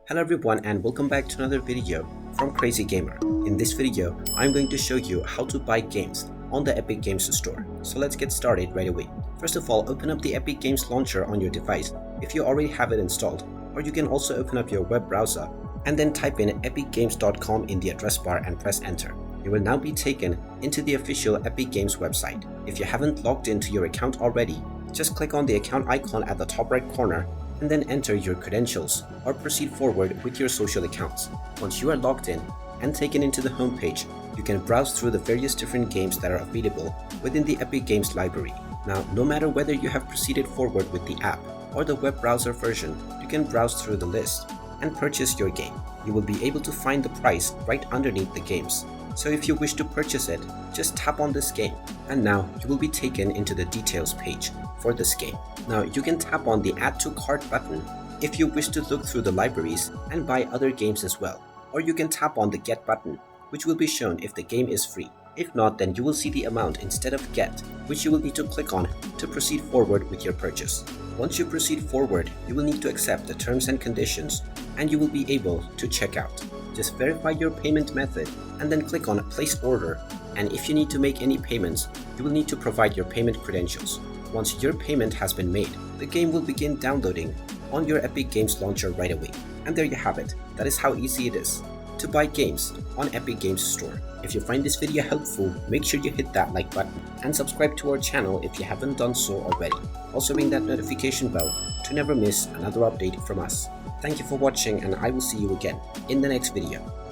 Hello everyone and welcome back to another video from Crazy Gamer. In this video, I'm going to show you how to buy games on the Epic Games Store. So let's get started right away. First of all, open up the Epic Games launcher on your device if you already have it installed, or you can also open up your web browser and then type in epicgames.com in the address bar and press enter. You will now be taken into the official Epic Games website. If you haven't logged into your account already, just click on the account icon at the top right corner and then enter your credentials or proceed forward with your social accounts. Once you are logged in and taken into the home page, you can browse through the various different games that are available within the Epic Games library. Now, no matter whether you have proceeded forward with the app or the web browser version, you can browse through the list and purchase your game. You will be able to find the price right underneath the games. So if you wish to purchase it, just tap on this game and now you will be taken into the details page for this game. Now you can tap on the add to cart button if you wish to look through the libraries and buy other games as well. Or you can tap on the get button, which will be shown if the game is free. If not, then you will see the amount instead of get, which you will need to click on to proceed forward with your purchase. Once you proceed forward, you will need to accept the terms and conditions and you will be able to check out. Just verify your payment method and then click on place order, and if you need to make any payments, you will need to provide your payment credentials. Once your payment has been made, the game will begin downloading on your Epic Games launcher right away. And there you have it. That is how easy it is to buy games on Epic Games Store. If you find this video helpful, make sure you hit that like button and subscribe to our channel if you haven't done so already. Also ring that notification bell to never miss another update from us. Thank you for watching and I will see you again in the next video.